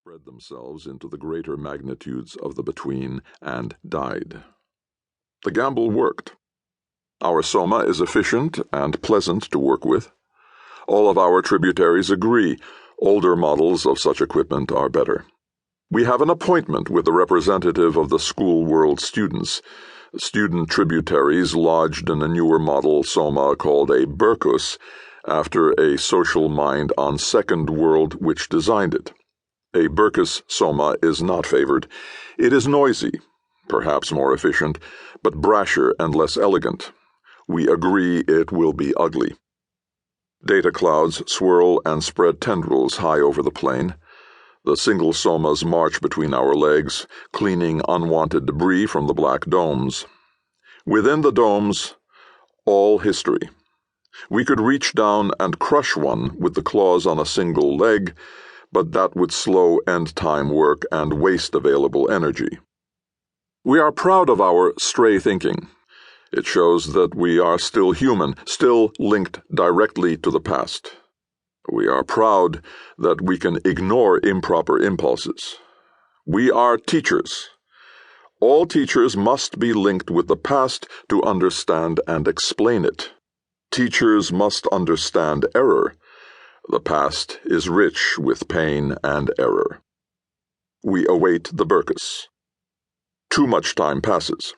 spread themselves into the greater magnitudes of the between and died. The gamble worked. Our soma is efficient and pleasant to work with. All of our tributaries agree. Older models of such equipment are better. We have an appointment with the representative of the school world students. Student tributaries lodged in a newer model soma called a Berkus, after a social mind on second world which designed it. A Berkus soma is not favored. It is noisy, perhaps more efficient, but brasher and less elegant. We agree it will be ugly. Data clouds swirl and spread tendrils high over the plain. The single somas march between our legs, cleaning unwanted debris from the black domes. Within the domes, all history. We could reach down and crush one with the claws on a single leg, but that would slow end-time work and waste available energy. We are proud of our stray thinking. It shows that we are still human, still linked directly to the past. We are proud that we can ignore improper impulses. We are teachers. All teachers must be linked with the past to understand and explain it. Teachers must understand error. The past is rich with pain and error. We await the Berkus. Too much time passes.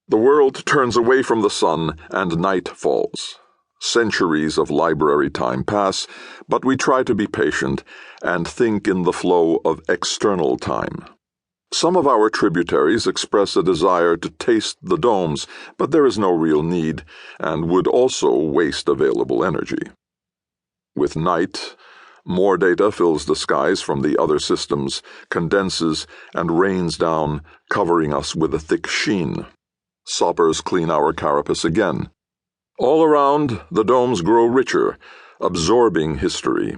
The world turns away from the sun and night falls. Centuries of library time pass, but we try to be patient and think in the flow of external time. Some of our tributaries express a desire to taste the domes, but there is no real need, and would also waste available energy. With night, more data fills the skies from the other systems, condenses, and rains down, covering us with a thick sheen. Soppers clean our carapace again. All around, the domes grow richer, absorbing history.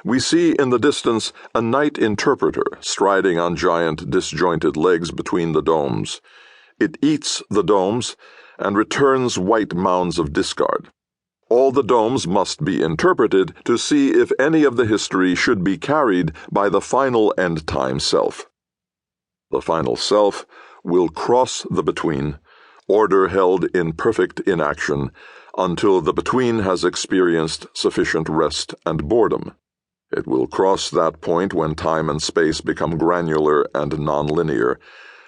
We see in the distance a night interpreter striding on giant disjointed legs between the domes. It eats the domes and returns white mounds of discard. All the domes must be interpreted to see if any of the history should be carried by the final end-time self. The final self will cross the between, order held in perfect inaction, until the between has experienced sufficient rest and boredom. It will cross that point when time and space become granular and nonlinear,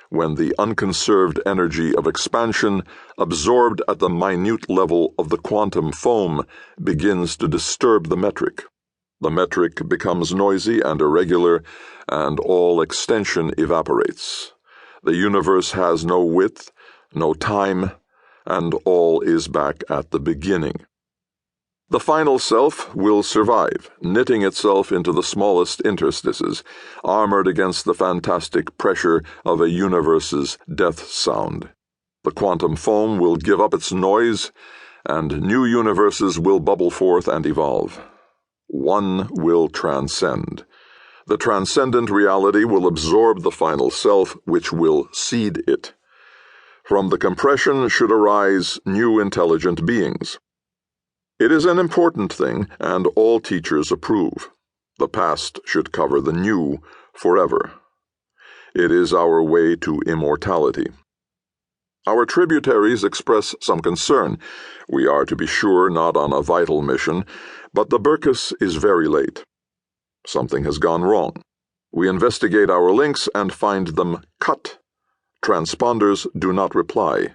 when the unconserved energy of expansion, absorbed at the minute level of the quantum foam, begins to disturb the metric. The metric becomes noisy and irregular, and all extension evaporates. The universe has no width, no time, and all is back at the beginning. The final self will survive, knitting itself into the smallest interstices, armored against the fantastic pressure of a universe's death sound. The quantum foam will give up its noise, and new universes will bubble forth and evolve. One will transcend. The transcendent reality will absorb the final self, which will seed it. From the compression should arise new intelligent beings. It is an important thing, and all teachers approve. The past should cover the new forever. It is our way to immortality. Our tributaries express some concern. We are, to be sure, not on a vital mission, but the Berkus is very late. Something has gone wrong. We investigate our links and find them cut. Transponders do not reply.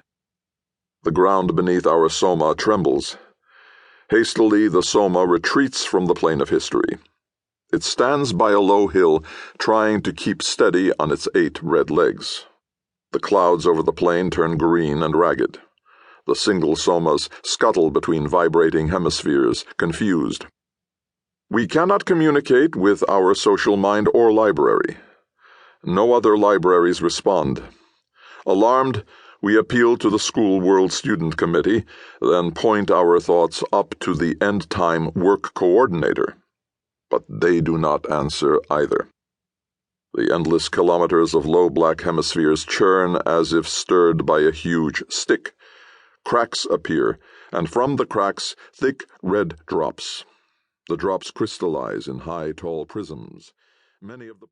The ground beneath our soma trembles. Hastily, the soma retreats from the plane of history. It stands by a low hill, trying to keep steady on its 8 red legs. The clouds over the plain turn green and ragged. The single somas scuttle between vibrating hemispheres, confused. We cannot communicate with our social mind or library. No other libraries respond. Alarmed, we appeal to the School World Student Committee, then point our thoughts up to the end-time work coordinator. But they do not answer either. The endless kilometers of low black hemispheres churn as if stirred by a huge stick. Cracks appear, and from the cracks, thick red drops. The drops crystallize in high, tall prisms. Many of the